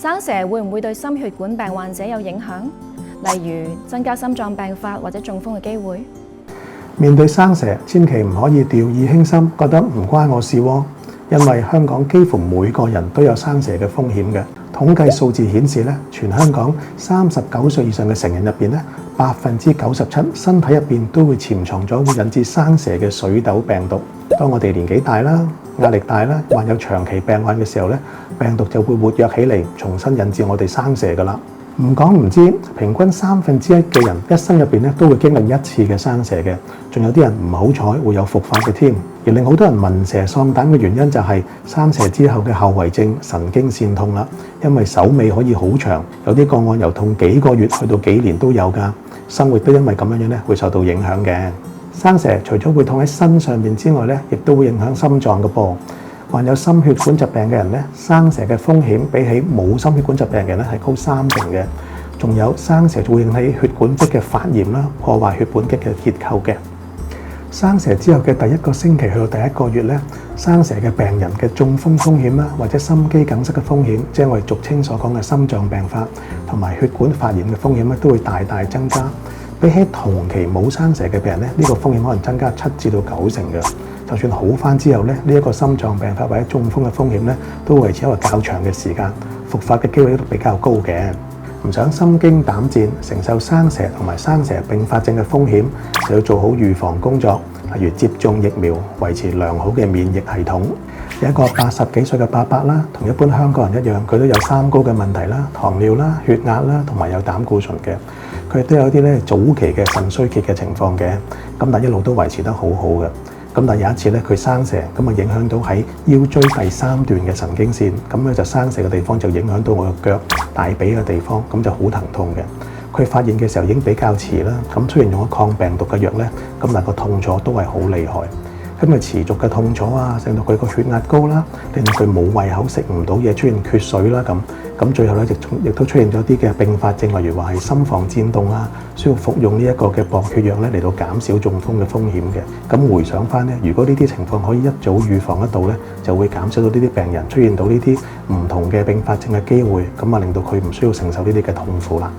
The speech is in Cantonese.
生蛇會唔會對心血管病患者有影響？例如增加心臟病發或者中風嘅機會？面對生蛇，千祈唔可以掉以輕心，覺得唔關我事喎。因為香港幾乎每個人都有生蛇嘅風險嘅。統計數字顯示咧，全香港39歲以上嘅成人入邊咧，97%身體入邊都會潛藏咗會引致生蛇嘅水痘病毒。當我哋年紀大啦、壓力大啦、患有長期病患嘅時候咧，病毒就會活躍起嚟，重新引致我哋生蛇㗎啦。唔講唔知，平均1/3嘅人一生入邊咧都會經歷一次嘅生蛇嘅，仲有啲人唔好彩會有復發嘅添。而令好多人聞蛇喪膽嘅原因就係生蛇之後嘅後遺症神經線痛啦，因為手尾可以好長，有啲個案由痛幾個月去到幾年都有㗎，生活都因為咁樣咧會受到影響嘅。生蛇除咗會痛喺身上面之外咧，亦都會影響心臟嘅噃。患有心血管疾病嘅人咧，生蛇嘅風險比起冇心血管疾病嘅人咧係高3成嘅。仲有生蛇會引起血管壁嘅發炎啦，破壞血管壁嘅結構嘅。生蛇之後嘅第1個星期去到第1個月咧，生蛇嘅病人嘅中風風險啦，或者心肌梗塞嘅風險，即係我哋俗稱所講嘅心臟病發同埋血管發炎嘅風險咧，都會大大增加。比起同期冇生蛇嘅病人咧，呢個風險可能增加7至到9成嘅。就算好返之後咧，呢一個心臟病發或者中風嘅風險咧，都會維持一個較長嘅時間，復發嘅機會都比較高嘅。唔想心驚膽戰，承受生蛇同埋生蛇併發症嘅風險，就要做好預防工作，例如接種疫苗，維持良好嘅免疫系統。有一個80幾歲嘅伯伯啦，同一般香港人一樣，佢都有三高嘅問題啦，糖尿啦、血壓啦，同埋有膽固醇嘅。佢都有啲咧早期嘅腎衰竭嘅情況嘅，咁但一路都維持得好好嘅。咁但有一次咧，佢生蛇，咁啊影響到喺腰椎第3段嘅神經線，咁咧就生蛇嘅地方就影響到我嘅腳大髀嘅地方，咁就好疼痛嘅。佢發現嘅時候已經比較遲啦，咁雖然用咗抗病毒嘅藥咧，咁但個痛楚都係好厲害。咁咪持續嘅痛楚啊，令到佢個血壓高啦，令到佢冇胃口食唔到嘢，出現缺水啦咁最後咧亦都出現咗啲嘅併發症，例如話係心房顫動啊，需要服用呢一個嘅薄血藥咧嚟到減少中風嘅風險嘅。咁回想翻咧，如果呢啲情況可以一早預防得到咧，就會減少到呢啲病人出現到呢啲唔同嘅併發症嘅機會，咁啊令到佢唔需要承受呢啲嘅痛苦啦。